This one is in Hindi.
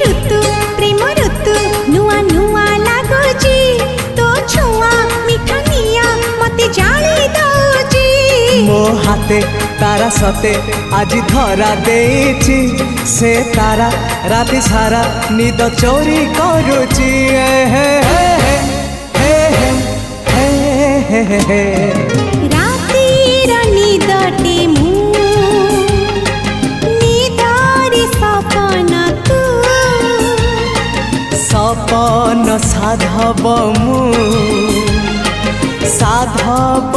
ऋतु प्रेम ऋतु नुआ नुआ लागुची तो छुआ मिठा निया मते जाली दउची मो हाथे तारा सते आज धरा देछि से तारा राति सारा निद चोरी करुची हे हे हे हे हे हे हे रातिर निदटे मु निदारी सपन तू सपन साधव मु साधव